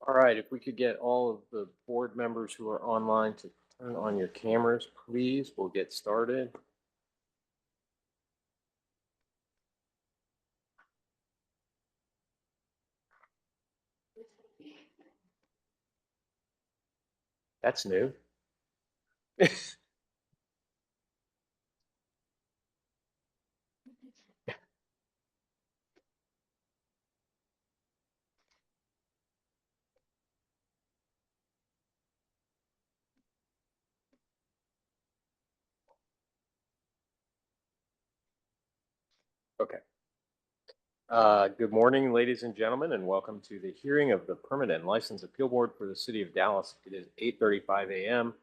All right, if we could get all of the board members who are online to turn on your cameras, please, we'll get started. That's new. Okay. Good morning, ladies and gentlemen, and welcome to the hearing of the Permit and License Appeal Board for the City of Dallas. It is 8:35 a.m.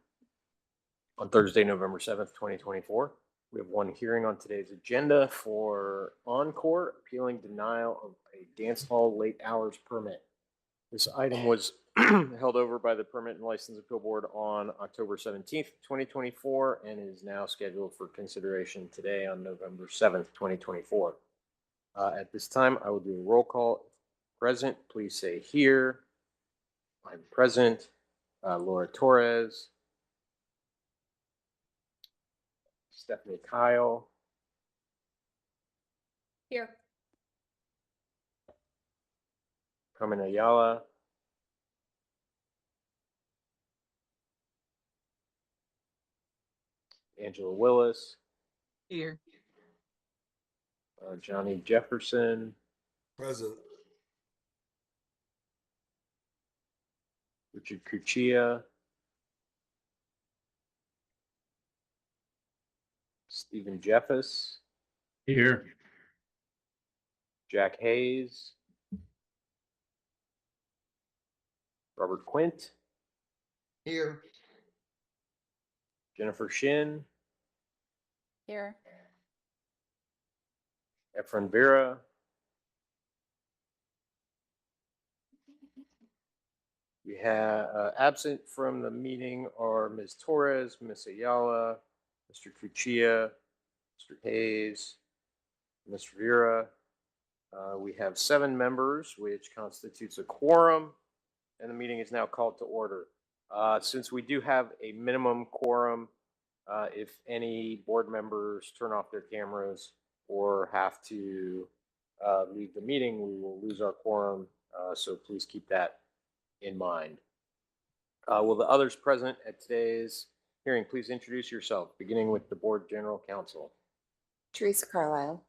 on Thursday, November 7th, 2024. We have one hearing on today's agenda for Encore, appealing denial of a dance hall late hours permit. This item was held over by the Permit and License Appeal Board on October 17th, 2024, and is now scheduled for consideration today on November 7th, 2024. At this time, I will do a roll call. Present, please say here. I'm present. Laura Torres. Stephanie Kyle. Here. Carmen Ayala. Angela Willis. Here. Johnny Jefferson. Present. Richard Cuccia. Stephen Jeffus. Here. Jack Hayes. Robert Quint. Here. Jennifer Shin. Here. Efren Vera. We have absent from the meeting are Ms. Torres, Ms. Ayala, Mr. Cuccia, Mr. Hayes, Ms. Rivera. We have 7 members, which constitutes a quorum, and the meeting is now called to order. Since we do have a minimum quorum, if any board members turn off their cameras or have to leave the meeting, we will lose our quorum. So please keep that in mind. Will the others present at today's hearing please introduce yourself, beginning with the board general counsel? Teresa Carlisle.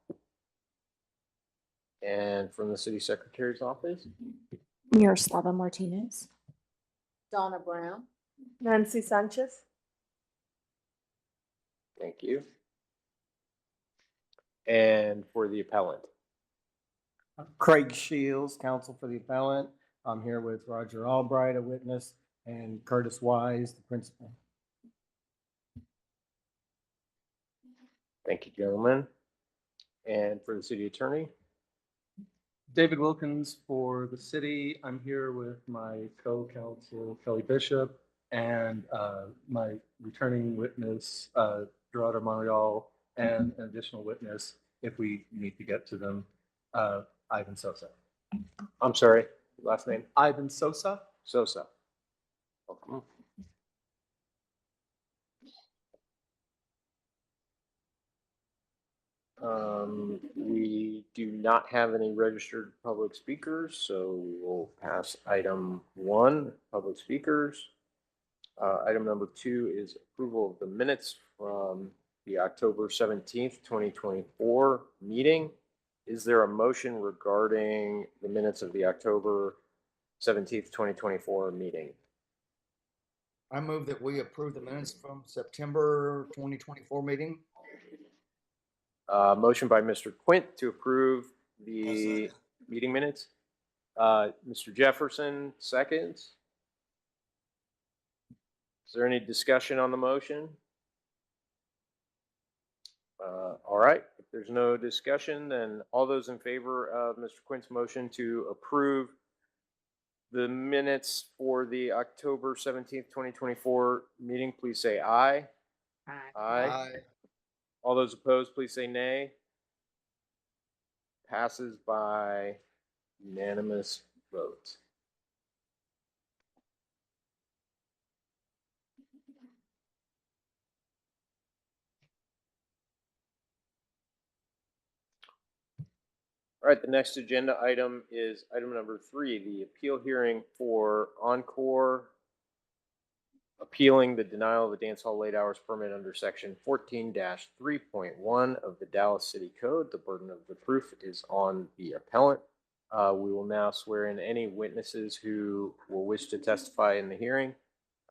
And from the city secretary's office? Miroslava Martinez. Donna Brown. Nancy Sanchez. Thank you. And for the appellant? Craig Shields, counsel for the appellant. I'm here with Roger Albright, a witness, and Curtis Wise, the principal. Thank you, gentlemen. And for the city attorney? David Wilkins for the city. I'm here with my co-counsel Kelly Bishop and my returning witness Gerardo Monreal, and an additional witness if we need to get to them, Ivan Sosa. I'm sorry, last name? Ivan Sosa. Sosa. Welcome. We do not have any registered public speakers, so we will pass item 1, public speakers. Item number 2 is approval of the minutes from the October 17th, 2024 meeting. Is there a motion regarding the minutes of the October 17th, 2024 meeting? I move that we approve the minutes from September 2024 meeting. Motion by Mr. Quint to approve I'll the second. meeting minutes. Mr. Jefferson, seconds. Is there any discussion on the motion? All right, if there's no discussion, then all those in favor of Mr. Quint's motion to approve the minutes for the October 17th, 2024 meeting, please say aye. Aye. All those opposed, please say nay. Passes by unanimous vote. All right, the next agenda item is item number 3, the appeal hearing for Encore appealing the denial of the dance hall late hours permit under section 14-3.1 of the Dallas City Code. The burden of the proof is on the appellant. We will now swear in any witnesses who will wish to testify in the hearing.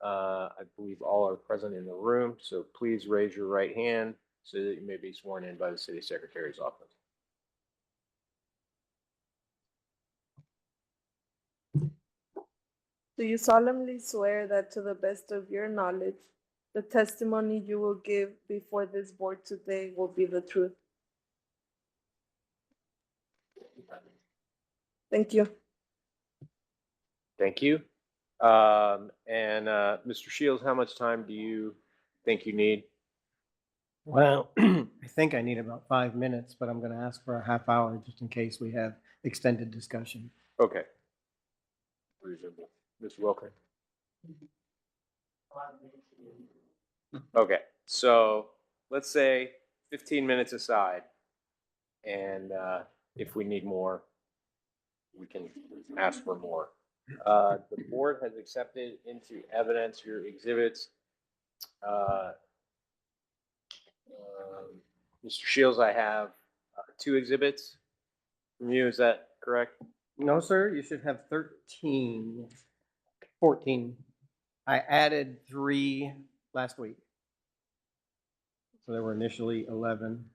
I believe all are present in the room, so please raise your right hand so that you may be sworn in by the city secretary's office. Do you solemnly swear that to the best of your knowledge, the testimony you will give before this board today will be the truth? Thank you. Thank you. Mr. Shields, how much time do you think you need? Well, I think I need about 5 minutes, but I'm going to ask for a half hour just in case we have extended discussion. Okay. Reasonable. Mr. Wilker. Okay, so let's say 15 minutes aside, and if we need more, we can ask for more. The board has accepted into evidence your exhibits. Mr. Shields, I have 2 exhibits from you. Is that correct? No, sir, you should have 14. I added 3 last week. So there were initially 11.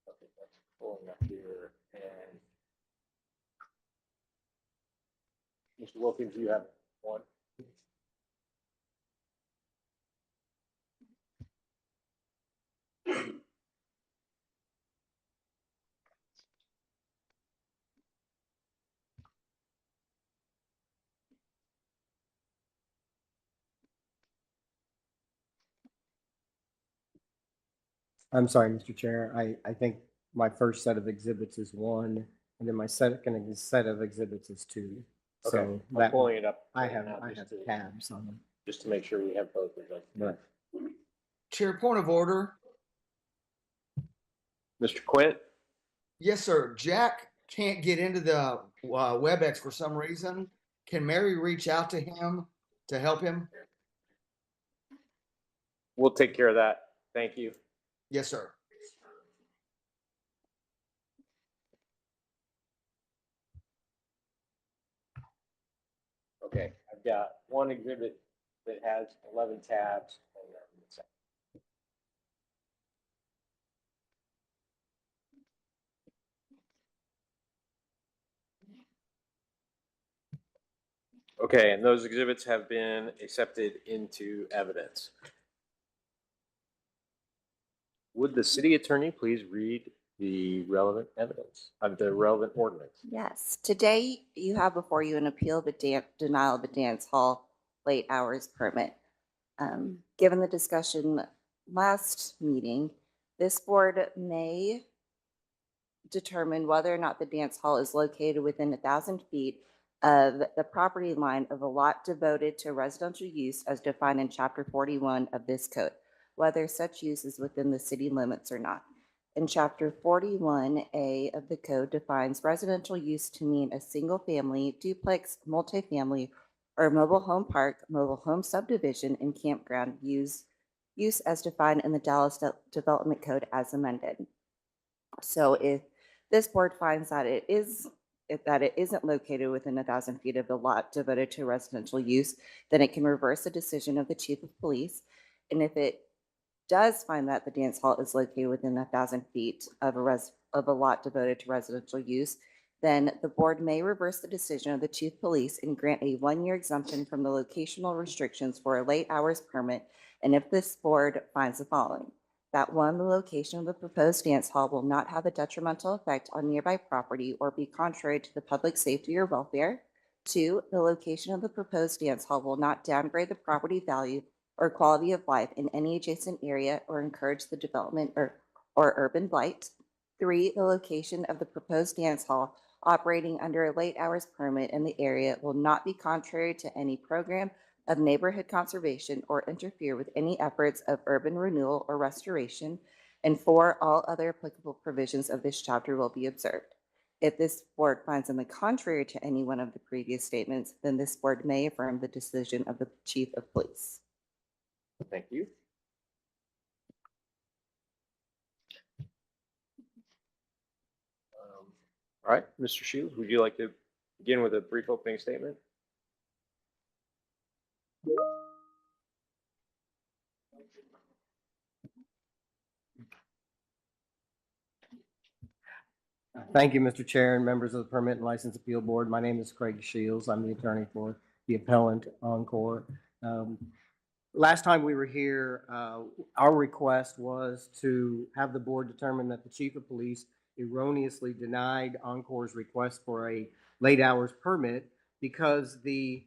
Okay, that's pulling up here. And Mr. Wilkins, you have 1. I'm sorry, Mr. Chair. I think my first set of exhibits is 1, and then my second set of exhibits is 2. Okay, So I'm that, pulling it up. I right have, now I just have to- tabs on them. Just to make sure we have both of them. Right. Chair, point of order. Mr. Quint? Yes, sir. Jack can't get into the WebEx for some reason. Can Mary reach out to him to help him? We'll take care of that. Thank you. Yes, sir. Okay, I've got one exhibit that has 11 tabs. And then the second. Okay, and those exhibits have been accepted into evidence. Would the city attorney please read the relevant evidence of the relevant ordinance? Yes, today you have before you an appeal of a denial of a dance hall late hours permit. Given the discussion last meeting, this board may determine whether or not the dance hall is located within 1,000 feet of the property line of a lot devoted to residential use as defined in Chapter 41 of this code, whether such use is within the city limits or not. In Chapter 41A of the code defines residential use to mean a single-family, duplex, multifamily, or mobile home park, mobile home subdivision, and campground use as defined in the Dallas Development Code as amended. So if this board finds that it isn't located within 1,000 feet of the lot devoted to residential use, then it can reverse the decision of the chief of police. And if it does find that the dance hall is located within 1,000 feet of a lot devoted to residential use, then the board may reverse the decision of the chief of police and grant a 1-year exemption from the locational restrictions for a late hours permit. And if this board finds the following: that 1, the location of the proposed dance hall will not have a detrimental effect on nearby property or be contrary to the public safety or welfare. 2, the location of the proposed dance hall will not downgrade the property value or quality of life in any adjacent area or encourage the development or urban blight. 3, the location of the proposed dance hall operating under a late hours permit in the area will not be contrary to any program of neighborhood conservation or interfere with any efforts of urban renewal or restoration. And 4, all other applicable provisions of this chapter will be observed. If this board finds on the contrary to any one of the previous statements, then this board may affirm the decision of the chief of police. Thank you. All right, Mr. Shields, would you like to begin with a brief opening statement? Thank you, Mr. Chair and members of the Permit and License Appeal Board. My name is Craig Shields. I'm the attorney for the appellant Encore. Last time we were here, our request was to have the board determine that the chief of police erroneously denied Encore's request for a late hours permit because the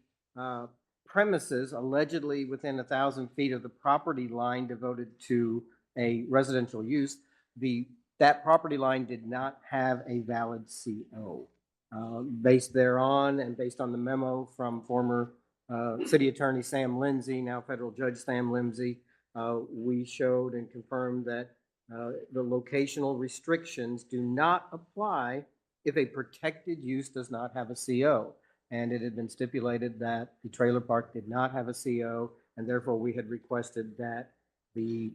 premises allegedly within 1,000 feet of the property line devoted to a residential use, that property line did not have a valid CO. Based thereon and based on the memo from former City Attorney Sam Lindsay, now Federal Judge Sam Lindsay, we showed and confirmed that the locational restrictions do not apply if a protected use does not have a CO. And it had been stipulated that the trailer park did not have a CO, and therefore we had requested that the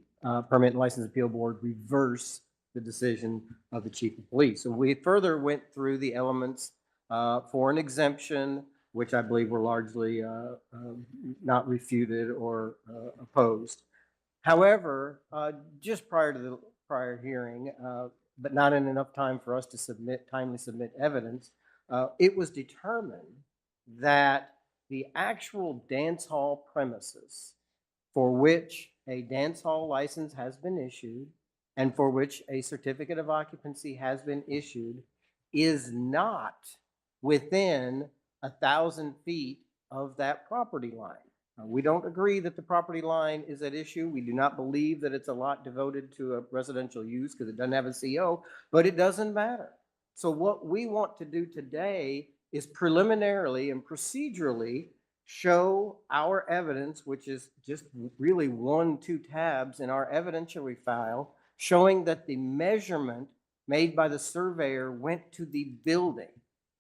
Permit and License Appeal Board reverse the decision of the chief of police. So we further went through the elements for an exemption, which I believe were largely not refuted or opposed. However, just prior to the prior hearing, but not in enough time for us to timely submit evidence, it was determined that the actual dance hall premises for which a dance hall license has been issued and for which a certificate of occupancy has been issued is not within 1,000 feet of that property line. We don't agree that the property line is at issue. We do not believe that it's a lot devoted to a residential use because it doesn't have a CO, but it doesn't matter. So what we want to do today is preliminarily and procedurally show our evidence, which is just really 2 tabs in our evidentiary file, showing that the measurement made by the surveyor went to the building,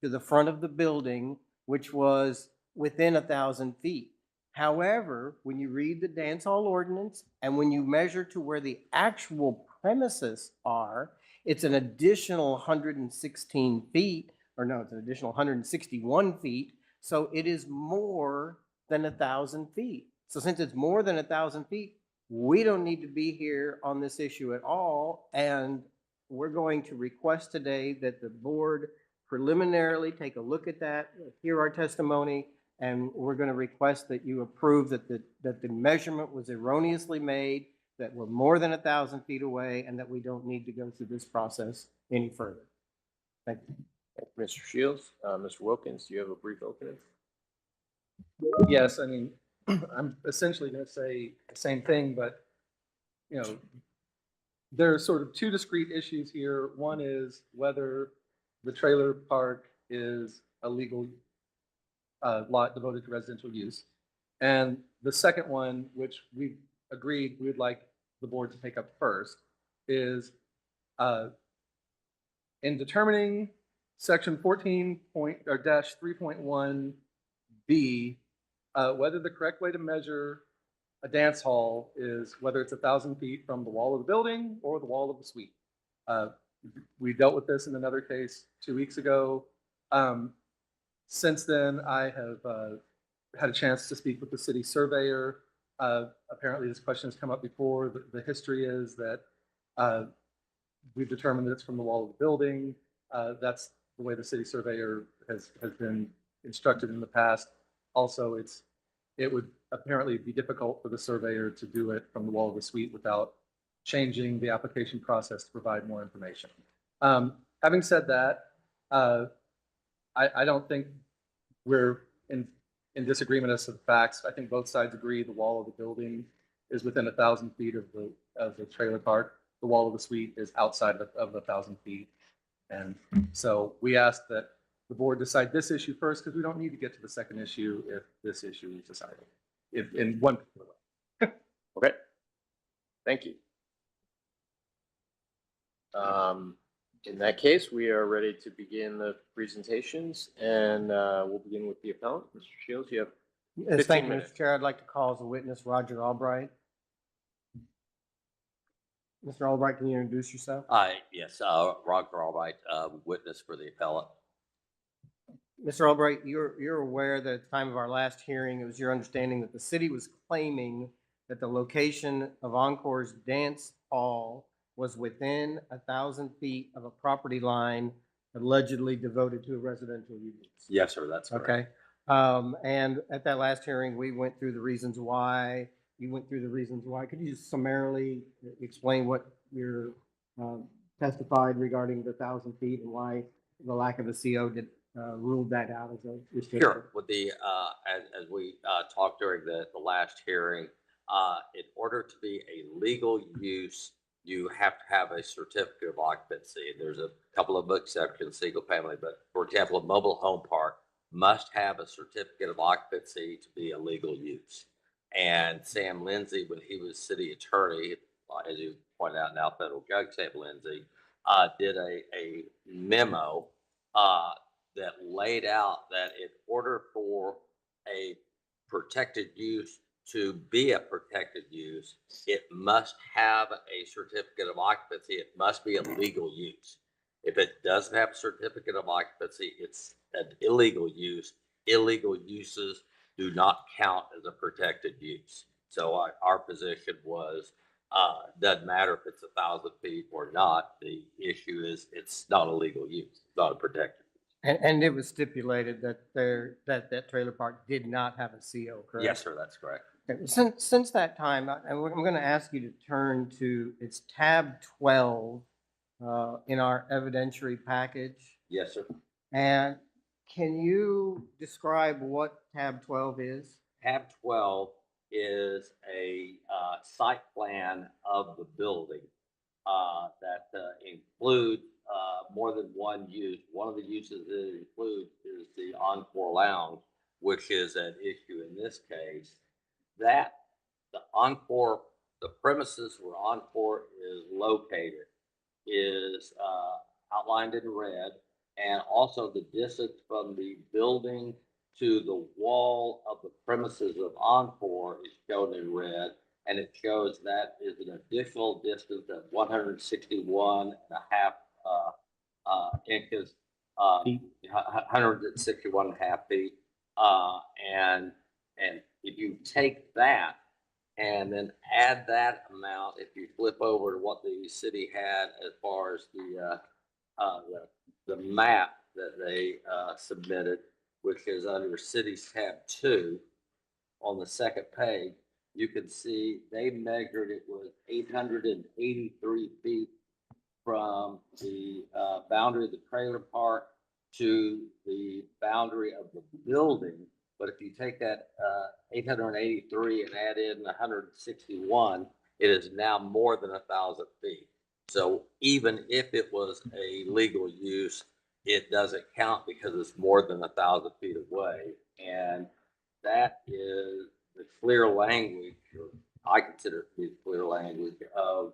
to the front of the building, which was within 1,000 feet. However, when you read the dance hall ordinance and when you measure to where the actual premises are, it's an additional 116 feet, or no, it's an additional 161 feet. So it is more than 1,000 feet. So since it's more than 1,000 feet, we don't need to be here on this issue at all. And we're going to request today that the board preliminarily take a look at that, hear our testimony, and we're going to request that you approve that the measurement was erroneously made, that we're more than 1,000 feet away, and that we don't need to go through this process any further. Thank you. Thank you, Mr. Shields. Mr. Wilkins, do you have a brief opening? Yes, I mean, I'm essentially going to say the same thing, but, there are sort of 2 discrete issues here. One is whether the trailer park is a legal lot devoted to residential use. And the second one, which we've agreed we would like the board to take up first, is in determining section 14.3.1B, whether the correct way to measure a dance hall is whether it's 1,000 feet from the wall of the building or the wall of the suite. We dealt with this in another case 2 weeks ago. Since then, I have had a chance to speak with the city surveyor. Apparently, this question has come up before. The history is that we've determined that it's from the wall of the building. That's the way the city surveyor has been instructed in the past. Also, it would apparently be difficult for the surveyor to do it from the wall of the suite without changing the application process to provide more information. Having said that, I don't think we're in disagreement as to the facts. I think both sides agree the wall of the building is within 1,000 feet of the trailer park. The wall of the suite is outside of 1,000 feet. And so we asked that the board decide this issue first because we don't need to get to the second issue if this issue is decided, if in one particular way. Okay. Thank you. In that case, we are ready to begin the presentations, and we'll begin with the appellant. Mr. Shields, you have Yes, 15 thank you, minutes. Mr. Chair. I'd like to call as a witness Roger Albright. Mr. Albright, can you introduce yourself? Yes, Roger Albright, witness for the appellant. Mr. Albright, you're aware that at the time of our last hearing, it was your understanding that the city was claiming that the location of Encore's dance hall was within 1,000 feet of a property line allegedly devoted to a residential use. Yes, sir, that's correct. Okay. And at that last hearing, we went through the reasons why. You went through the reasons why. Could you just summarily explain what you're testified regarding the 1,000 feet and why the lack of a CO did ruled that out as a restriction? Sure. With the, as we talked during the last hearing, in order to be a legal use, you have to have a certificate of occupancy. There's a couple of exceptions, single family, but for example, a mobile home park must have a certificate of occupancy to be a legal use. And Sam Lindsay, when he was city attorney, as you pointed out now, federal judge Sam Lindsay, did a memo that laid out that in order for a protected use to be a protected use, it must have a certificate of occupancy. It must be a legal use. If it doesn't have a certificate of occupancy, it's an illegal use. Illegal uses do not count as a protected use. So our position was, doesn't matter if it's 1,000 feet or not. The issue is it's not a legal use, it's not a protected use. And it was stipulated that that trailer park did not have a CO, correct? Yes, sir, that's correct. Okay, since that time, I'm going to ask you to turn to, it's tab 12 in our evidentiary package. Yes, sir. And can you describe what tab 12 is? tab 12 is a site plan of the building that includes more than one use. One of the uses that it includes is the Encore Lounge, which is an issue in this case. That the Encore, the premises where Encore is located is outlined in red, and also the distance from the building to the wall of the premises of Encore is shown in red, and it shows that is an additional distance of 161.5 inches, 161.5 feet. And if you take that and then add that amount, if you flip over to what the city had as far as the map that they submitted, which is under Cities tab 2 on the second page, you can see they measured it was 883 feet from the boundary of the trailer park to the boundary of the building. But if you take that 883 and add in 161, it is now more than 1,000 feet. So even if it was a legal use, it doesn't count because it's more than 1,000 feet away. And that is the clear language, or I consider it to be the clear language of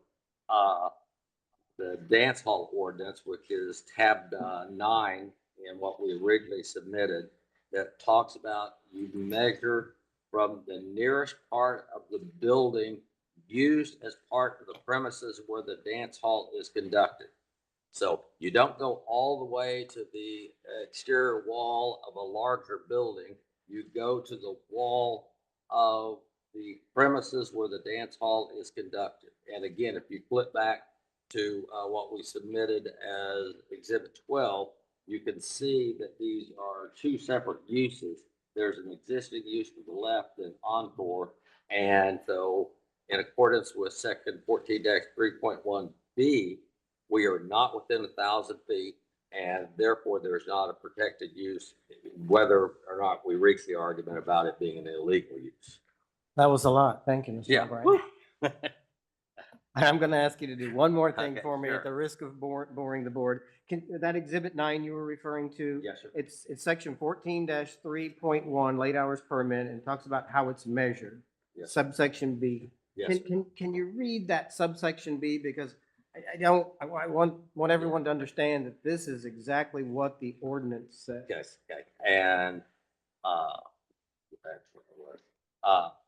the dance hall ordinance, which is tab 9 in what we originally submitted, that talks about you measure from the nearest part of the building used as part of the premises where the dance hall is conducted. So you don't go all the way to the exterior wall of a larger building. You go to the wall of the premises where the dance hall is conducted. And again, if you flip back to what we submitted as Exhibit 12, you can see that these are two separate uses. There's an existing use to the left and Encore. And so in accordance with section 14-3.1B, we are not within 1,000 feet, and therefore there's not a protected use, whether or not we reach the argument about it being an illegal use. That was a lot. Thank you, Mr. Yeah. O'Brien. I'm going to ask you to do one more thing Okay, for me sure. at the risk of boring the board. That Exhibit 9 you were referring to? Yes, sir. It's section 14-3.1, late hours permit, and talks about how it's measured. Yes. Subsection B. Yes, Can you read that subsection B? Because I want everyone to understand that this is exactly what the ordinance says. yes, okay. And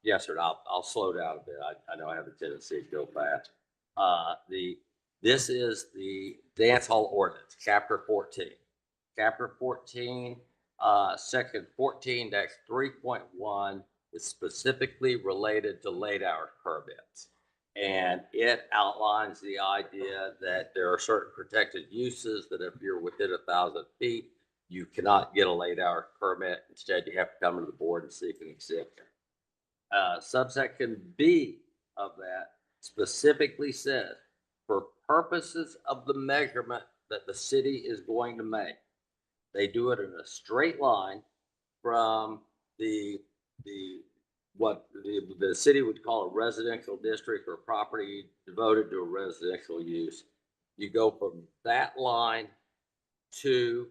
yes, sir. I'll slow down a bit. I know I have a tendency to go fast. This is the dance hall ordinance, chapter 14. Chapter 14, section 14-3.1 is specifically related to late hour permits. And it outlines the idea that there are certain protected uses that if you're within 1,000 feet, you cannot get a late hour permit. Instead, you have to come to the board and seek an exemption. Subsection B of that specifically says, for purposes of the measurement that the city is going to make, they do it in a straight line from what the city would call a residential district or property devoted to a residential use. You go from that line to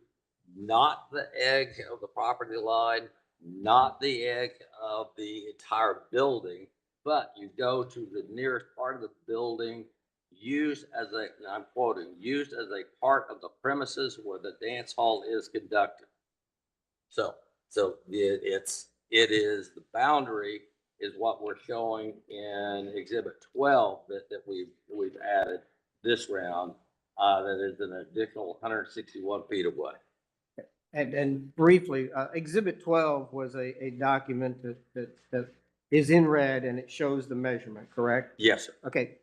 not the edge of the property line, not the edge of the entire building, but you go to the nearest part of the building used as a, and I'm quoting, used as a part of the premises where the dance hall is conducted. So it is the boundary is what we're showing in Exhibit 12 that we've added this round. That is an additional 161 feet away. And briefly, Exhibit 12 was a document that is in red and it shows the measurement, correct? Yes, sir. Okay,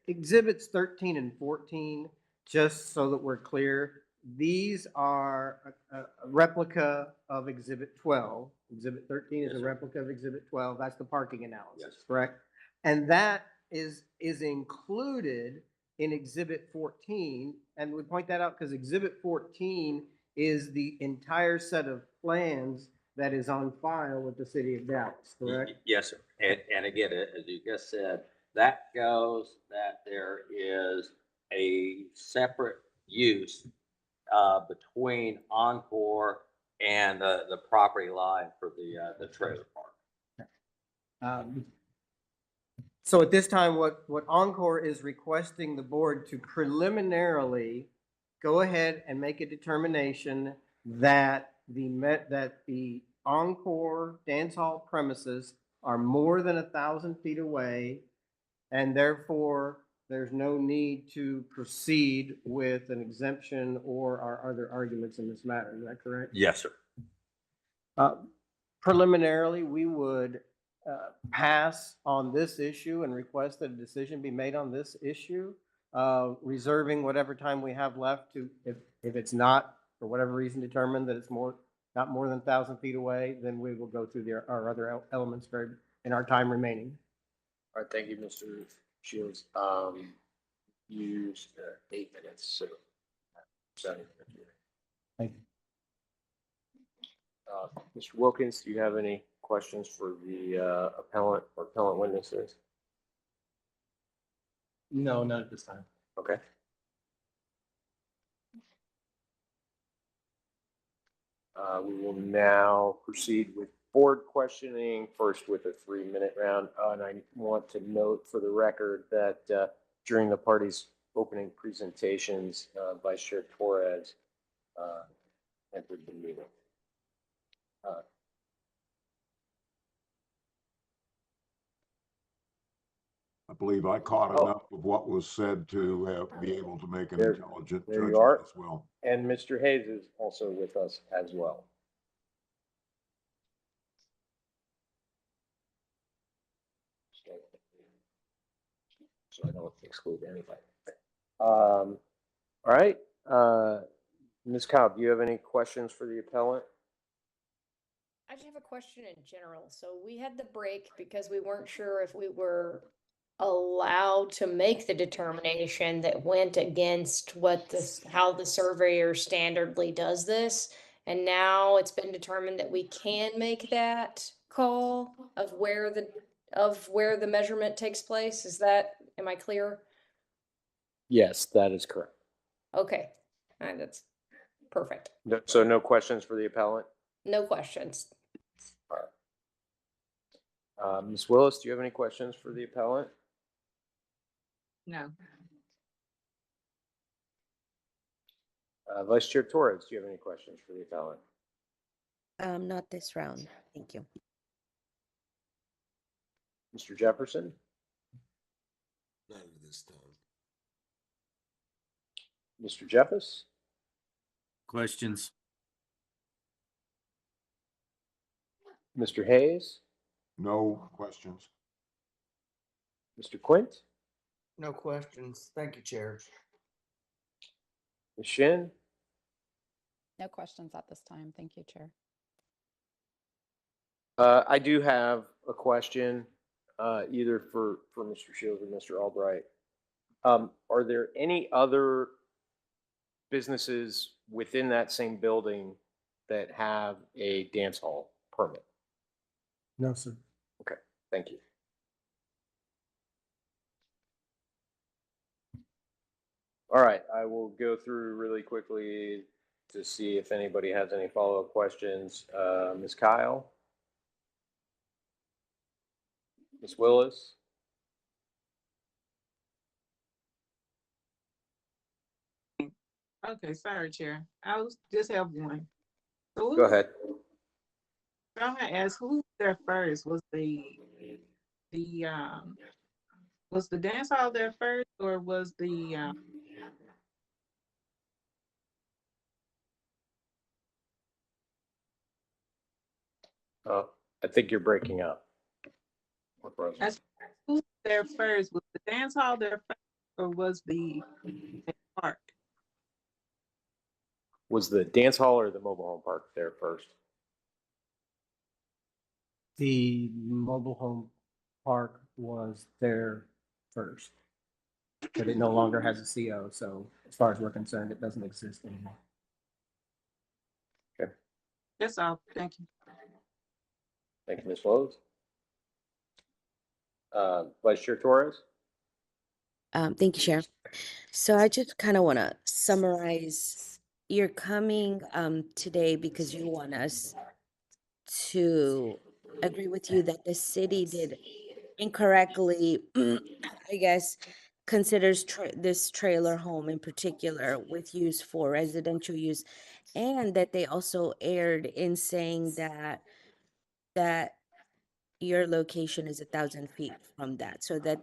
Exhibits 13 and 14, just so that we're clear, these are a replica of Exhibit 12. Exhibit 13 is Yes, a sir. replica of Exhibit 12. That's the parking Yes. analysis, correct? And that is included in Exhibit 14. And we point that out because Exhibit 14 is the entire set of plans that is on file with the city of Dallas, correct? Yes, sir. And again, as you just said, that goes that there is a separate use between Encore and the property line for the trailer park. So at this time, what Encore is requesting the board to preliminarily go ahead and make a determination that that the Encore Dance Hall premises are more than 1,000 feet away, and therefore there's no need to proceed with an exemption or our other arguments in this matter. Is that correct? Yes, sir. Preliminarily, we would pass on this issue and request that a decision be made on this issue, reserving whatever time we have left to, if it's not, for whatever reason, determined that it's not more than 1,000 feet away, then we will go through our other elements in our time remaining. All right, thank you, Mr. Shields. Used 8 minutes, so. 7 minutes. Thank you. Mr. Wilkins, do you have any questions for the appellant or appellant witnesses? No, not at this time. Okay. We will now proceed with board questioning, first with a 3-minute round. And I want to note for the record that during the party's opening presentations, Vice Chair Torres entered the meeting. I believe I caught enough of what was said to be able to make an There- intelligent there you judgment are. as well. And Mr. Hayes is also with us as well. So I don't exclude anybody. All right, Ms. Cobb, do you have any questions for the appellant? I just have a question in general. So we had the break because we weren't sure if we were allowed to make the determination that went against what how the surveyor standardly does this. And now it's been determined that we can make that call of where the measurement takes place. Am I clear? Yes, that is correct. Okay, all right, that's perfect. So no questions for the appellant? No questions. Ms. Willis, do you have any questions for the appellant? No. Vice Chair Torres, do you have any questions for the appellant? Not this round. Thank you. Mr. Jefferson? Not at this time. Mr. Jeffus? Questions? Mr. Hayes? No questions. Mr. Quint? No questions. Thank you, Chair. Ms. Shin? No questions at this time. Thank you, Chair. I do have a question, either for Mr. Shields or Mr. Albright. Are there any other businesses within that same building that have a dance hall permit? No, sir. Okay, thank you. All right, I will go through really quickly to see if anybody has any follow-up questions. Ms. Kyle? Ms. Willis? Okay, sorry, Chair. I was just have one. So Go ahead. I want to ask who was there first? Was the dance hall there first, or was the I think you're breaking up. Or frozen. That's- who was there first? Was the dance hall there first, or was the park? Was the dance hall or the mobile home park there first? The mobile home park was there first, but it no longer has a CO. So as far as we're concerned, it doesn't exist anymore. That's all. Thank you. Thank you, Ms. Lowe's. Vice Chair Torres? Thank you, Chair. So I just kind of want to summarize. You're coming today because you want us to agree with you that the city did incorrectly, I guess, considers this trailer home in particular with use for residential use, and that they also erred in saying that your location is 1,000 feet from that, so that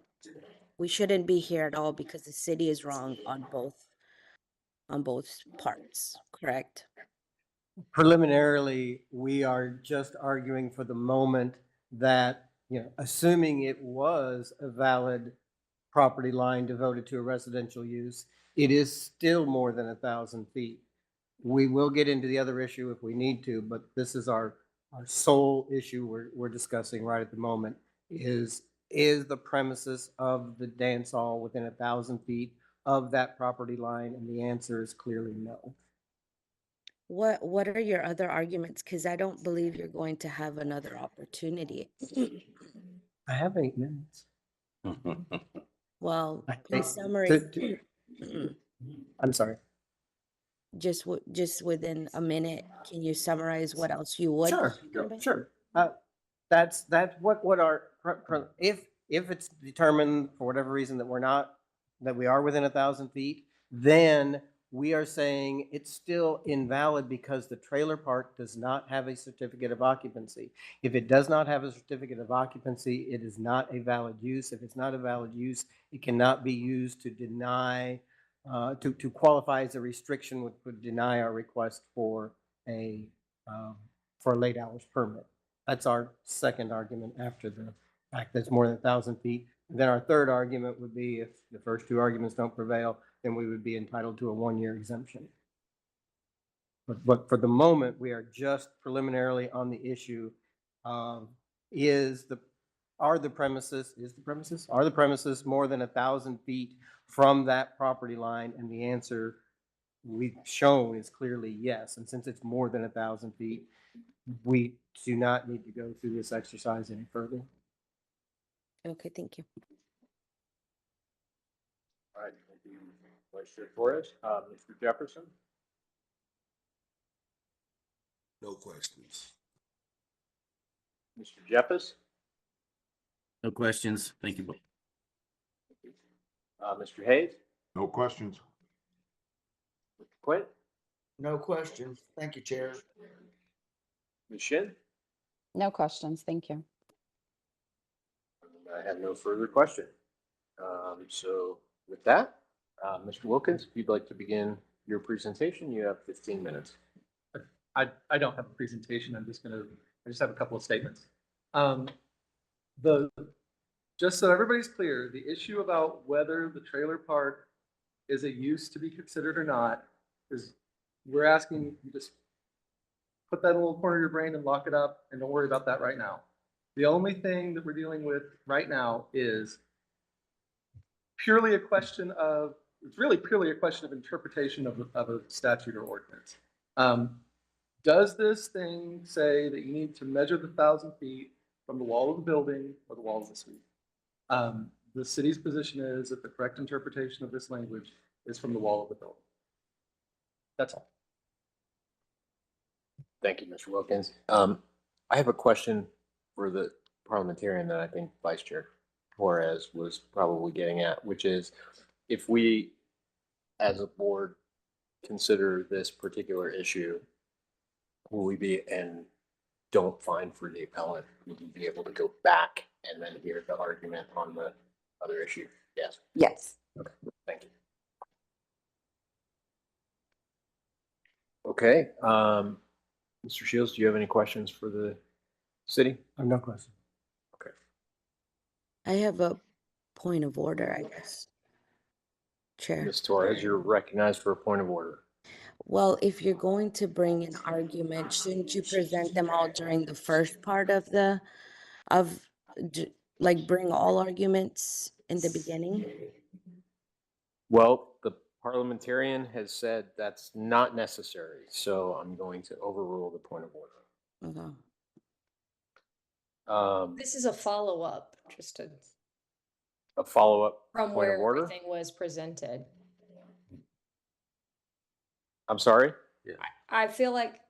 we shouldn't be here at all because the city is wrong on both parts, correct? Preliminarily, we are just arguing for the moment that, assuming it was a valid property line devoted to a residential use, it is still more than 1,000 feet. We will get into the other issue if we need to, but this is our sole issue we're discussing right at the moment is the premises of the dance hall within 1,000 feet of that property line? And the answer is clearly no. What are your other arguments? Because I don't believe you're going to have another opportunity. I have 8 minutes. Well, I in think summary, I'm sorry. just within a minute, can you summarize what else you would? Sure. That's what our, if it's determined for whatever reason that we are within 1,000 feet, then we are saying it's still invalid because the trailer park does not have a certificate of occupancy. If it does not have a certificate of occupancy, it is not a valid use. If it's not a valid use, it cannot be used to deny, to qualify as a restriction, which would deny our request for a late hours permit. That's our second argument after the fact that's more than 1,000 feet. And then our third argument would be if the first 2 arguments don't prevail, then we would be entitled to a 1-year exemption. But for the moment, we are just preliminarily on the issue of are the premises more than 1,000 feet from that property line? And the answer we've shown is clearly yes. And since it's more than 1,000 feet, we do not need to go through this exercise any further. Okay, thank you. All right, thank you, Vice Chair Torres. Mr. Jefferson? No questions. Mr. Jeffers? No questions. Thank you both. Mr. Hayes? No questions. Mr. Quinn? No questions. Thank you, Chair. Ms. Shin? No questions. Thank you. I have no further question. So with that, Mr. Wilkins, if you'd like to begin your presentation, you have 15 minutes. I don't have a presentation. I just have a couple of statements. Just so everybody's clear, the issue about whether the trailer park is a use to be considered or not is we're asking you just put that in a little corner of your brain and lock it up and don't worry about that right now. The only thing that we're dealing with right now is it's really purely a question of interpretation of a statute or ordinance. Does this thing say that you need to measure the 1,000 feet from the wall of the building or the wall of the suite? The city's position is that the correct interpretation of this language is from the wall of the building. That's all. Thank you, Mr. Wilkins. I have a question for the parliamentarian that I think Vice Chair Torres was probably getting at, which is if we, as a board, consider this particular issue, will we be, and don't find for the appellant, would you be able to go back and then hear the argument on the other issue? Yes. Yes. Okay, thank you. Okay, Mr. Shields, do you have any questions for the city? I have no question. Okay. I have a point of order, I guess. Chair. Ms. Torres, you're recognized for a point of order. Well, if you're going to bring an argument, shouldn't you present them all during the first part of bring all arguments in the beginning? Well, the parliamentarian has said that's not necessary, so I'm going to overrule the point of order. Okay. This is a follow-up, just to, A follow-up from point of where order? everything was presented. I'm sorry? I feel like,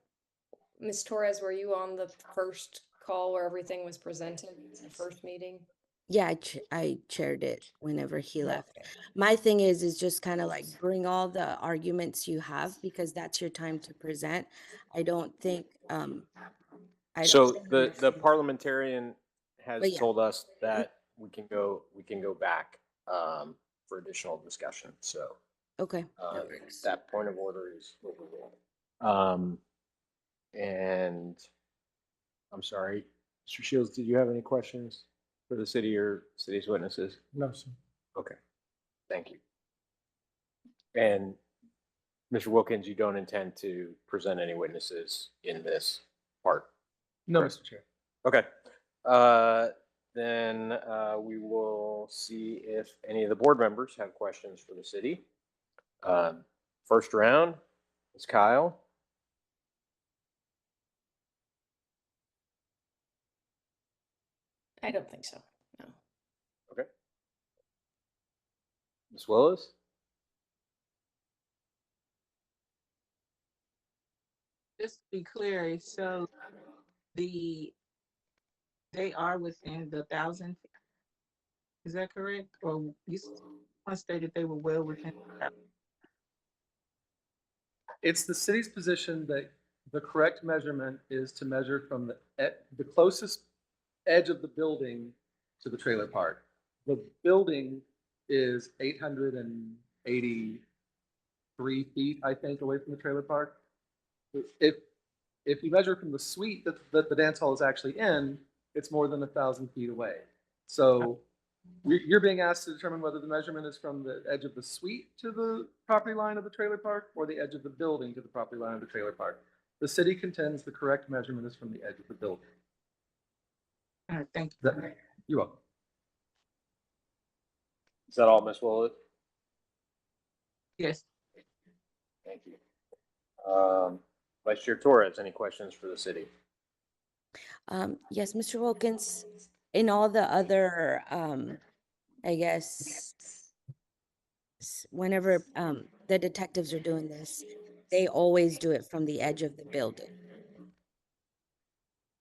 Ms. Torres, were you on the first call where everything was presented, the first meeting? Yeah, I chaired it whenever he left. My thing is just kind of like bring all the arguments you have because that's your time to present. I don't think, I So don't. the parliamentarian has But yeah. told us that we can go back for additional discussion. So Okay. that point of order is overruled. And I'm sorry, Mr. Shields, did you have any questions for the city or city's witnesses? No, sir. Okay, thank you. And Mr. Wilkins, you don't intend to present any witnesses in this part? No, Correct. Mr. Chair. Okay. Then we will see if any of the board members have questions for the city. First round is Kyle. I don't think so, no. Okay. Ms. Willis? Just to be clear, so they are within the 1,000 feet. Is that correct? Or you stated they were well within? It's the city's position that the correct measurement is to measure from the closest edge of the building to the trailer park. The building is 883 feet, I think, away from the trailer park. If you measure from the suite that the dance hall is actually in, it's more than 1,000 feet away. So you're being asked to determine whether the measurement is from the edge of the suite to the property line of the trailer park or the edge of the building to the property line of the trailer park. The city contends the correct measurement is from the edge of the building. All right, thank you. You're welcome. Is that all, Ms. Willis? Yes. Thank you. Vice Chair Torres, any questions for the city? Yes, Mr. Wilkins, in all the other, I guess, whenever the detectives are doing this, they always do it from the edge of the building.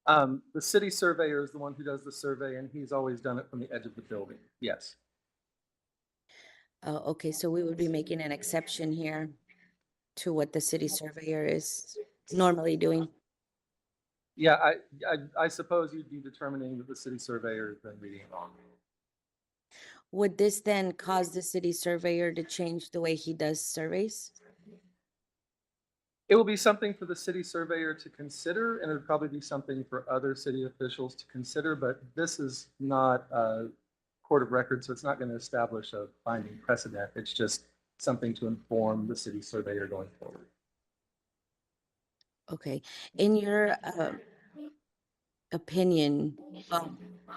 The city surveyor is the one who does the survey, and he's always done it from the edge of the building. Yes. Okay, so we would be making an exception here to what the city surveyor is normally doing. Yeah, I suppose you'd be determining that the city surveyor has been reading it wrong. Would this then cause the city surveyor to change the way he does surveys? It will be something for the city surveyor to consider, and it would probably be something for other city officials to consider, but this is not a court of record, so it's not going to establish a binding precedent. It's just something to inform the city surveyor going forward. Okay, in your opinion, well,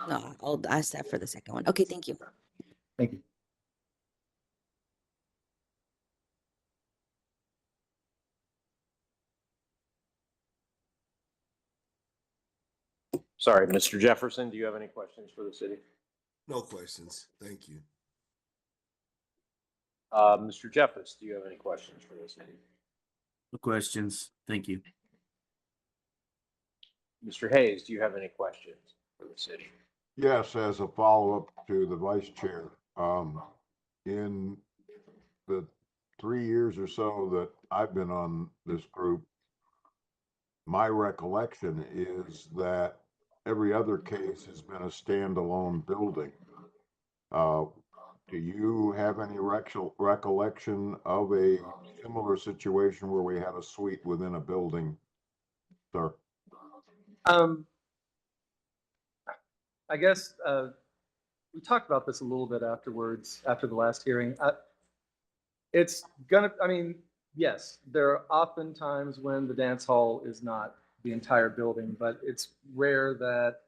no, I'll ask that for the second one. Okay, thank you. Thank you. Sorry, Mr. Jefferson, do you have any questions for the city? No questions. Thank you. Mr. Jeffers, do you have any questions for the city? No questions. Thank you. Mr. Hayes, do you have any questions for the city? Yes, as a follow-up to the vice chair, in the 3 years or so that I've been on this group, my recollection is that every other case has been a standalone building. Do you have any recollection of a similar situation where we had a suite within a building, sir? I guess we talked about this a little bit afterwards, after the last hearing. It's gonna, I mean, yes, there are often times when the dance hall is not the entire building, but it's rare that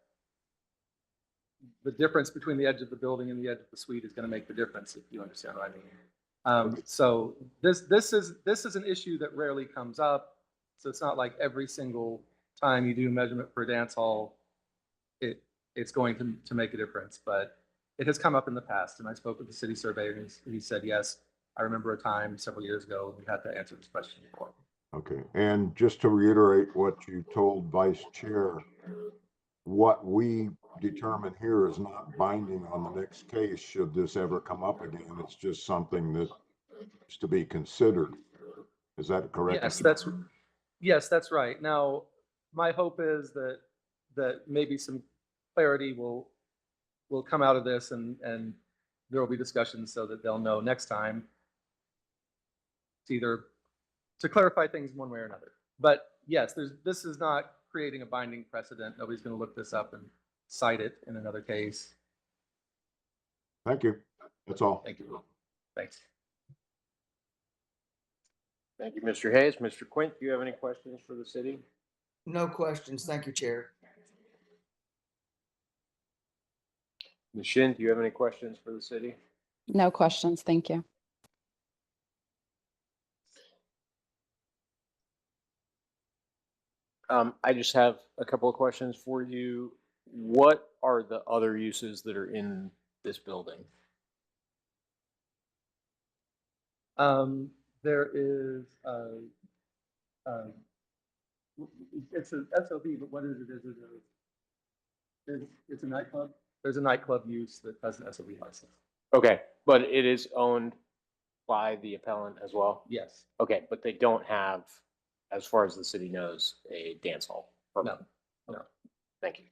the difference between the edge of the building and the edge of the suite is going to make the difference, if you understand what I mean. So this is an issue that rarely comes up. So it's not like every single time you do a measurement for a dance hall, it's going to make a difference, but it has come up in the past, and I spoke with the city surveyor, and he said, yes, I remember a time several years ago, we had to answer this question before. Okay, and just to reiterate what you told Vice Chair, what we determine here is not binding on the next case should this ever come up again. It's just something that is to be considered. Is that correct? Yes, that's right. Now, my hope is that maybe some clarity will come out of this, and there will be discussions so that they'll know next time to either to clarify things one way or another. But yes, this is not creating a binding precedent. Nobody's going to look this up and cite it in another case. Thank you. That's all. Thank you. Thanks. Thank you, Mr. Hayes. Mr. Quint, do you have any questions for the city? No questions. Thank you, Chair. Ms. Shin, do you have any questions for the city? No questions. Thank you. I just have a couple of questions for you. What are the other uses that are in this building? There is it's a SOB, but what is it? It's a nightclub. There's a nightclub use that has an SOB license. Okay, but it is owned by the appellant as well? Yes. Okay, but they don't have, as far as the city knows, a dance hall permit? No. No. Thank you.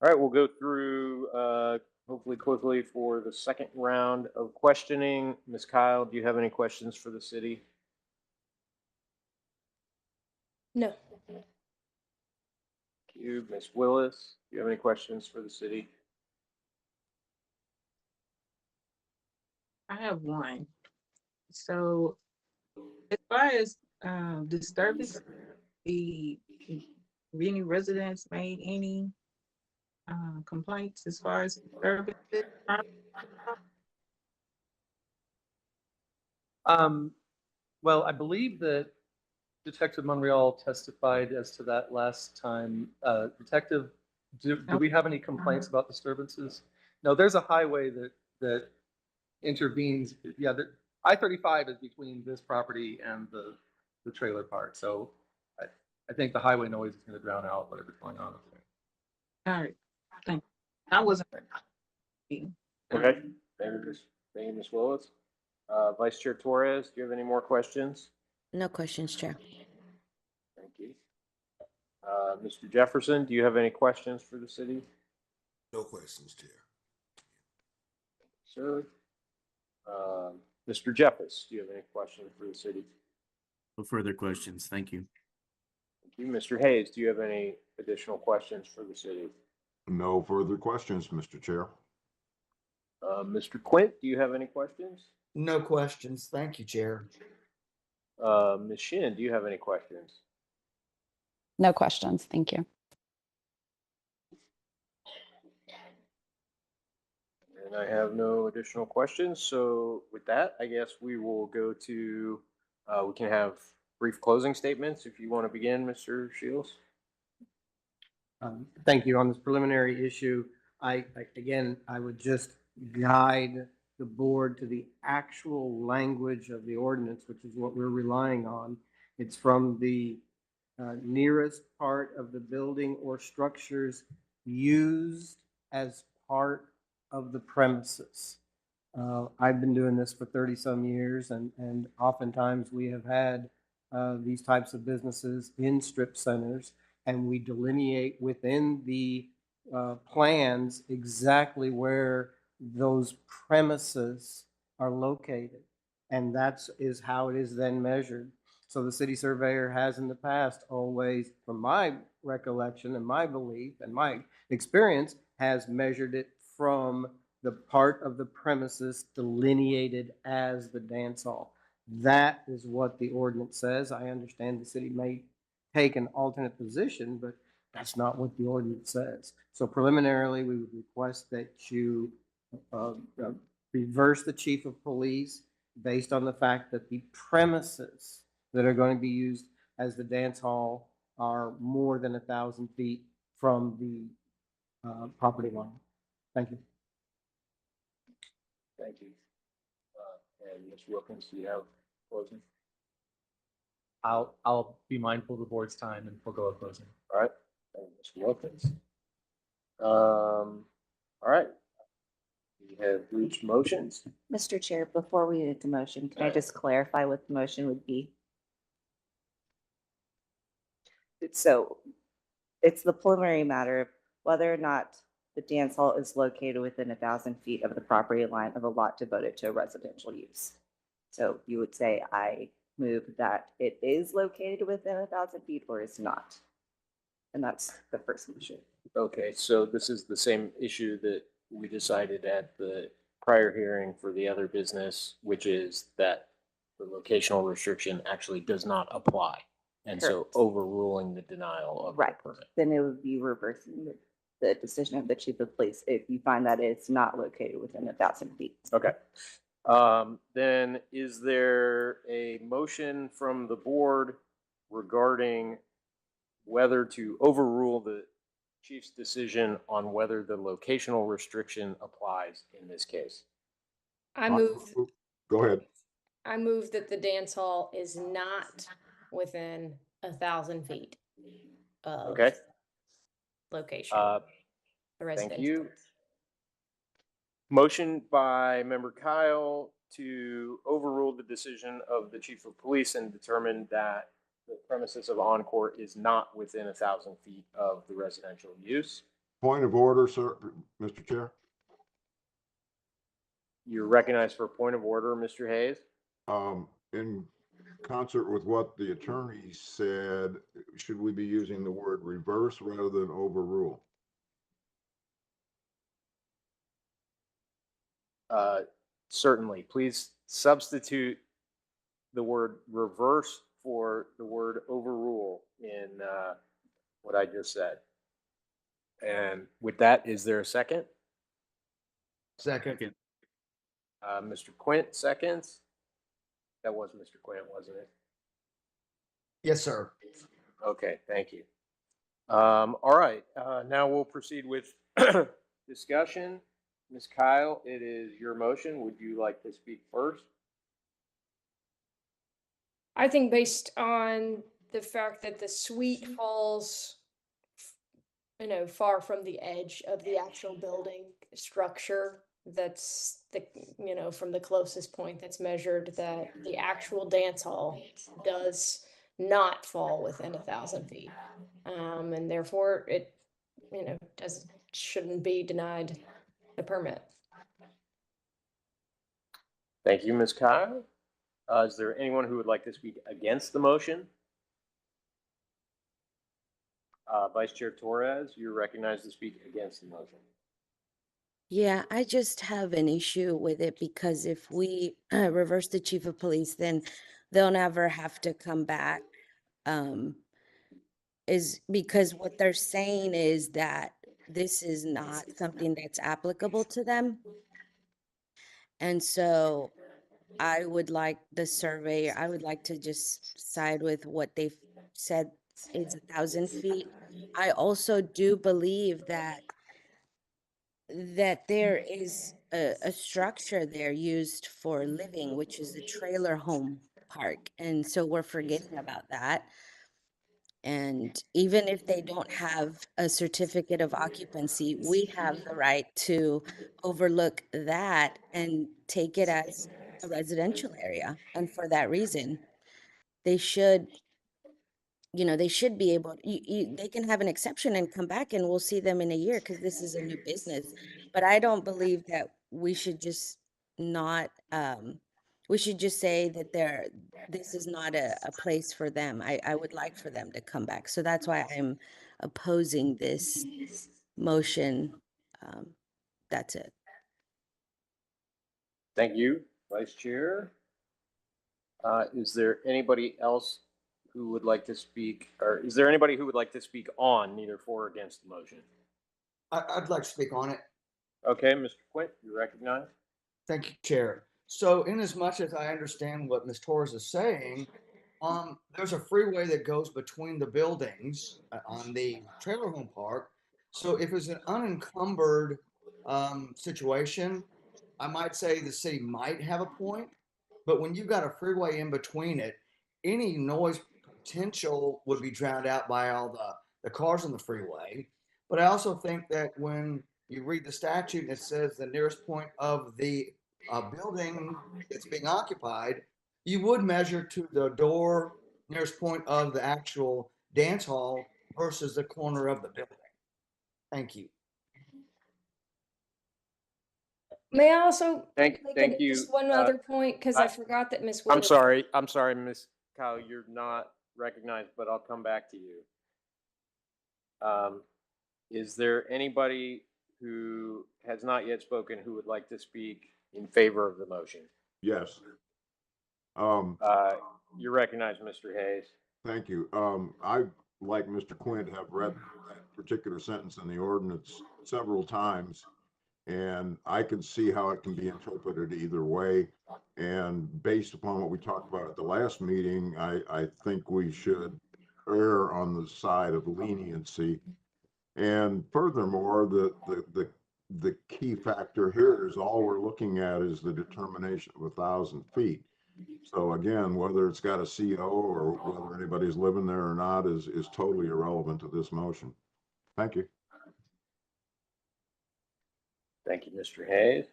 All right, we'll go through hopefully quickly for the second round of questioning. Ms. Kyle, do you have any questions for the city? No. Thank you. Ms. Willis, do you have any questions for the city? I have one. So as far as disturbance, any residents made any complaints as far as disturbances? Well, I believe that Detective Monreal testified as to that last time. Detective, do we have any complaints about disturbances? No, there's a highway that intervenes. Yeah, I-35 is between this property and the trailer park. So I think the highway noise is going to drown out whatever's going on up there. All right, thank you. I wasn't. Okay, thank you, Ms. Willis. Vice Chair Torres, do you have any more questions? No questions, Chair. Thank you. Mr. Jefferson, do you have any questions for the city? No questions, Chair. Sir. Mr. Jeffers, do you have any questions for the city? No further questions. Thank you. Thank you. Mr. Hayes, do you have any additional questions for the city? No further questions, Mr. Chair. Mr. Quint, do you have any questions? No questions. Thank you, Chair. Ms. Shin, do you have any questions? No questions. Thank you. And I have no additional questions. So with that, I guess we will go to, we can have brief closing statements if you want to begin, Mr. Shields. Thank you. On this preliminary issue, I would just guide the board to the actual language of the ordinance, which is what we're relying on. It's from the nearest part of the building or structures used as part of the premises. I've been doing this for 30-some years, and oftentimes we have had these types of businesses in strip centers, and we delineate within the plans exactly where those premises are located. And that is how it is then measured. So the city surveyor has in the past always, from my recollection and my belief and my experience, has measured it from the part of the premises delineated as the dance hall. That is what the ordinance says. I understand the city may take an alternate position, but that's not what the ordinance says. So preliminarily, we would request that you reverse the chief of police based on the fact that the premises that are going to be used as the dance hall are more than 1,000 feet from the property line. Thank you. Thank you. And Ms. Wilkins, do you have closing? I'll be mindful of the board's time and forego a closing. All right. Thank you, Mr. Wilkins. All right. We have reached motions. Mr. Chair, before we get to motion, can I just clarify what the motion would be? It's the preliminary matter of whether or not the dance hall is located within 1,000 feet of the property line of a lot devoted to residential use. So you would say, I move that it is located within 1,000 feet or is not. And that's the first motion. Okay, so this is the same issue that we decided at the prior hearing for the other business, which is that the locational restriction actually does not apply. And so Correct. overruling the denial of the Right. permit. Then it would be reversing the decision of the chief of police if you find that it's not located within 1,000 feet. Okay. Then is there a motion from the board regarding whether to overrule the chief's decision on whether the locational restriction applies in this case? I move, Go ahead. I move that the dance hall is not within 1,000 feet of Okay, location. uh, the thank residential. you. Motion by member Kyle to overrule the decision of the chief of police and determine that the premises of Encore is not within 1,000 feet of the residential use. Point of order, sir, Mr. Chair. You're recognized for a point of order, Mr. Hayes. In concert with what the attorney said, should we be using the word reverse rather than overrule? Certainly, please substitute the word reverse for the word overrule in what I just said. And with that, is there a second? Second. Mr. Quint, seconds. That was Mr. Quint, wasn't it? Yes, sir. Okay, thank you. All right, now we'll proceed with discussion. Ms. Kyle, it is your motion. Would you like to speak first? I think based on the fact that the suite falls, far from the edge of the actual building structure, that's from the closest point that's measured, that the actual dance hall does not fall within 1,000 feet. And therefore it, shouldn't be denied the permit. Thank you, Ms. Kyle. Is there anyone who would like to speak against the motion? Vice Chair Torres, you're recognized to speak against the motion. Yeah, I just have an issue with it because if we reverse the chief of police, then they'll never have to come back. Is because what they're saying is that this is not something that's applicable to them. And so I would like the surveyor, I would like to just side with what they've said is 1,000 feet. I also do believe that there is a structure there used for living, which is a trailer home park. And so we're forgetting about that. And even if they don't have a certificate of occupancy, we have the right to overlook that and take it as a residential area. And for that reason, they should, they should be able, they can have an exception and come back and we'll see them in a year because this is a new business. But I don't believe that we should just not, we should just say that this is not a place for them. I would like for them to come back. So that's why I'm opposing this motion. That's it. Thank you, Vice Chair. Is there anybody else who would like to speak, or is there anybody who would like to speak on, neither for or against the motion? I'd like to speak on it. Okay, Mr. Quint, you recognize? Thank you, Chair. So in as much as I understand what Ms. Torres is saying, there's a freeway that goes between the buildings on the trailer home park. So if it's an unencumbered situation, I might say the city might have a point. But when you've got a freeway in between it, any noise potential would be drowned out by all the cars on the freeway. But I also think that when you read the statute and it says the nearest point of the building that's being occupied, you would measure to the door nearest point of the actual dance hall versus the corner of the building. Thank you. May I also Thank make you. just one other point, because I forgot that Ms. I'm Whitaker. sorry, Miss Kyle, you're not recognized, but I'll come back to you. Is there anybody who has not yet spoken who would like to speak in favor of the motion? Yes. You're recognized, Mr. Hayes. Thank you. I, like Mr. Quint, have read that particular sentence in the ordinance several times, and I can see how it can be interpreted either way. And based upon what we talked about at the last meeting, I think we should err on the side of leniency. And furthermore, the key factor here is all we're looking at is the determination of 1,000 feet. So again, whether it's got a CO or whether anybody's living there or not is totally irrelevant to this motion. Thank you. Thank you, Mr. Hayes.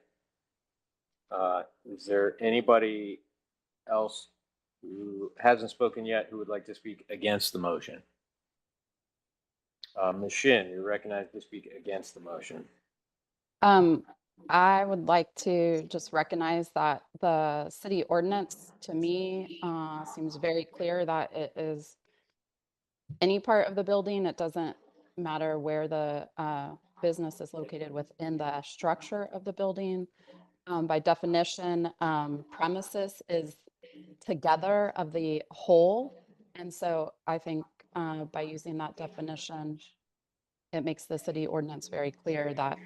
Is there anybody else who hasn't spoken yet who would like to speak against the motion? Ms. Shin, you're recognized to speak against the motion. I would like to just recognize that the city ordinance, to me, seems very clear that it is any part of the building. It doesn't matter where the business is located within the structure of the building. By definition, premises is together of the whole. And so I think by using that definition, it makes the city ordinance very clear that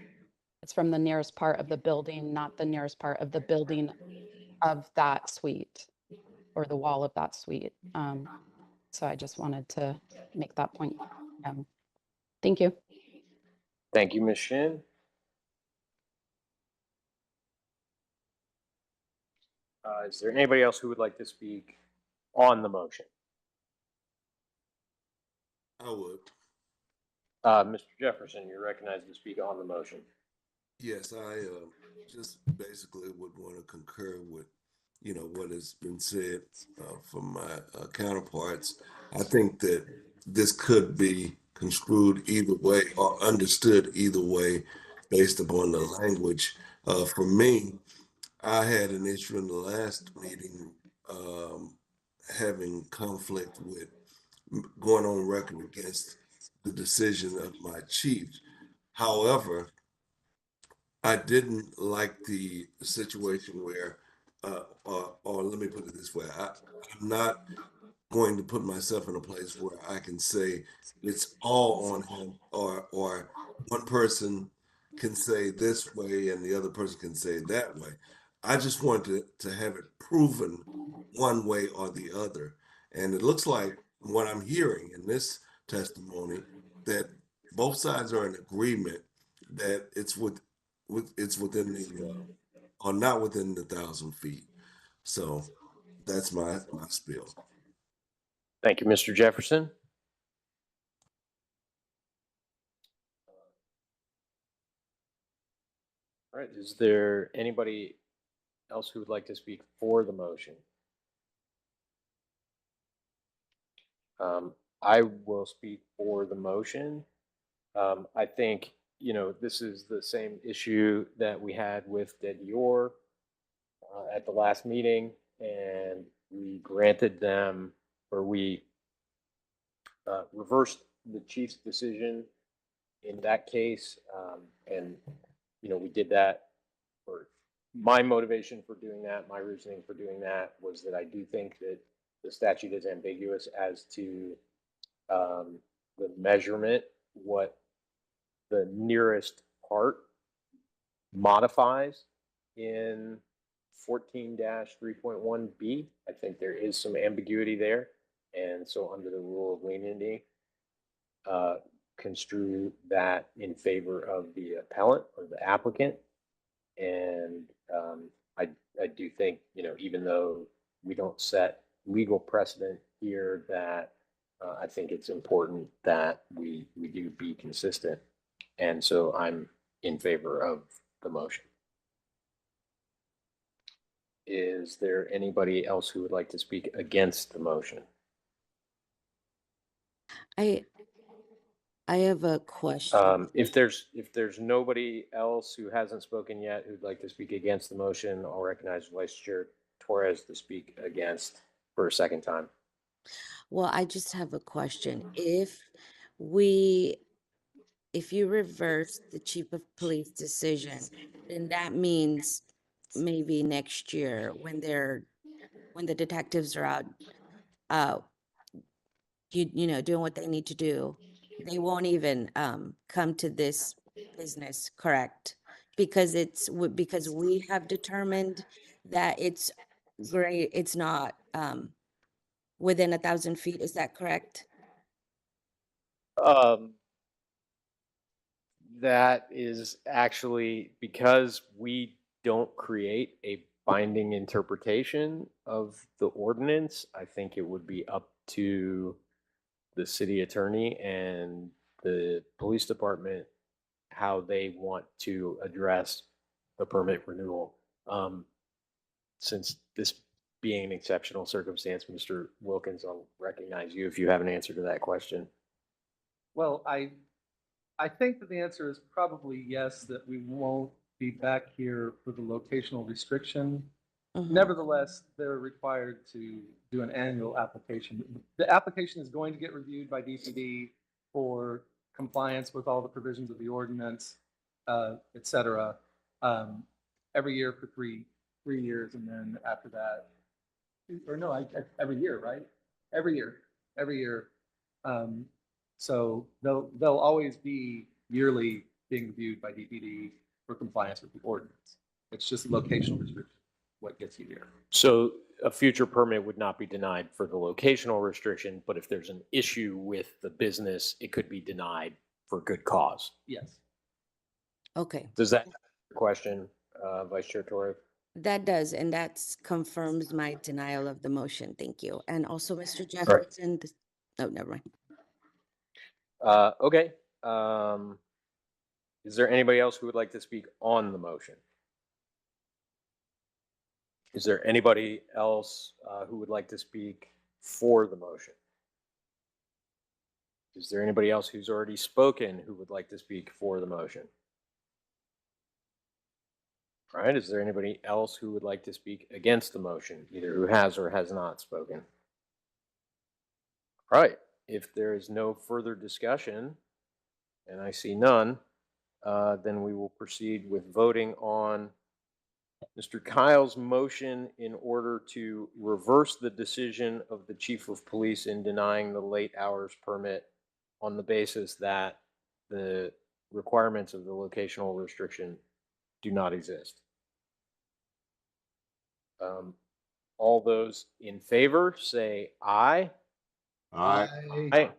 it's from the nearest part of the building, not the nearest part of the building of that suite or the wall of that suite. So I just wanted to make that point. Thank you. Thank you, Ms. Shin. Is there anybody else who would like to speak on the motion? I would. Mr. Jefferson, you're recognized to speak on the motion. Yes, I just basically would want to concur with, what has been said from my counterparts. I think that this could be construed either way or understood either way based upon the language. For me, I had an issue in the last meeting having conflict with going on record against the decision of my chief. However, I didn't like the situation where, or let me put it this way, I'm not going to put myself in a place where I can say it's all on him, or one person can say this way and the other person can say that way. I just want to have it proven one way or the other. And it looks like what I'm hearing in this testimony that both sides are in agreement that it's within the or not within the 1,000 feet. So that's my spiel. Thank you, Mr. Jefferson. All right, is there anybody else who would like to speak for the motion? I will speak for the motion. I think, this is the same issue that we had with Dead Dior at the last meeting, and we granted them, or we reversed the chief's decision in that case. And, we did that, or my motivation for doing that, my reasoning for doing that was that I do think that the statute is ambiguous as to the measurement, what the nearest part modifies in 14-3.1B. I think there is some ambiguity there. And so under the rule of leniency, construe that in favor of the appellant or the applicant. And I do think, even though we don't set legal precedent here, that I think it's important that we do be consistent. And so I'm in favor of the motion. Is there anybody else who would like to speak against the motion? I have a question. If there's nobody else who hasn't spoken yet who'd like to speak against the motion, I'll recognize Vice Chair Torres to speak against for a second time. Well, I just have a question. If you reverse the chief of police decision, then that means maybe next year when the detectives are out, doing what they need to do, they won't even come to this business, correct? Because because we have determined that it's great, it's not within 1,000 feet, is that correct? That is actually because we don't create a binding interpretation of the ordinance. I think it would be up to the city attorney and the police department how they want to address the permit renewal. Since this being an exceptional circumstance, Mr. Wilkins, I'll recognize you if you have an answer to that question. Well, I think that the answer is probably yes, that we won't be back here for the locational restriction. Nevertheless, they're required to do an annual application. The application is going to get reviewed by DPD for compliance with all the provisions of the ordinance, et cetera, every year for three years, and then after that, or no, every year, right? Every year. So they'll always be yearly being reviewed by DPD for compliance with the ordinance. It's just locational restriction, what gets you here. So a future permit would not be denied for the locational restriction, but if there's an issue with the business, it could be denied for good cause. Yes. Okay, Does that answer your question, Vice Chair Torres? that does, and that confirms my denial of the motion. Thank you. And also, Mr. Jefferson, oh, never mind. Okay. Is there anybody else who would like to speak on the motion? Is there anybody else who would like to speak for the motion? Is there anybody else who's already spoken who would like to speak for the motion? All right. Is there anybody else who would like to speak against the motion, either who has or has not spoken? All right. If there is no further discussion, and I see none, then we will proceed with voting on Mr. Kyle's motion in order to reverse the decision of the chief of police in denying the late hours permit on the basis that the requirements of the locational restriction do not exist. All those in favor say aye. Aye. Aye.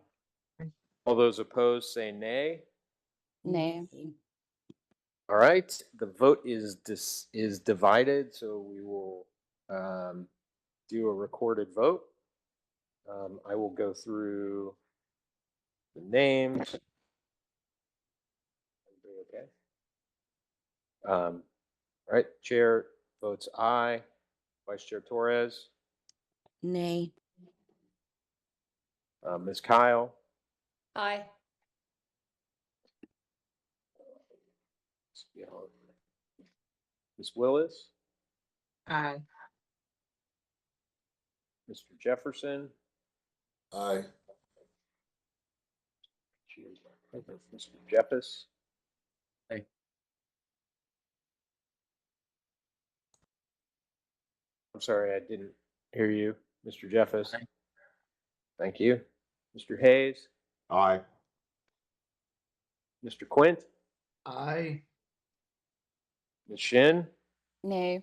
All those opposed say nay. Nay. All right, the vote is divided, so we will do a recorded vote. I will go through the names. Everybody okay? All right, Chair votes aye. Vice Chair Torres, Nay. Ms. Kyle, Aye. Ms. Willis, Aye. Mr. Jefferson, Aye. Mr. Jeffus. Aye. I'm sorry, I didn't hear you, Mr. Jeffus. Aye. Thank you. Mr. Hayes, Aye. Mr. Quint, Aye. Ms. Shin, Nay.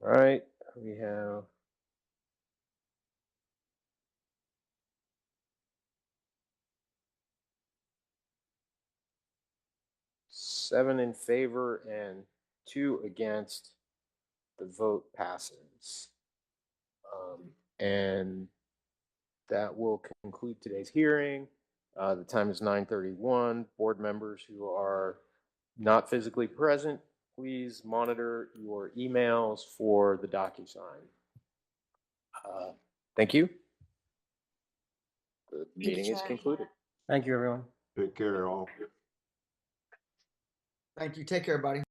All right, we have seven in favor and two against. The vote passes. And that will conclude today's hearing. The time is 9:31. Board members who are not physically present, please monitor your emails for the DocuSign. Thank you. The meeting is Chair. concluded. Thank you, everyone. Take care, all. Thank you. Take care, buddy.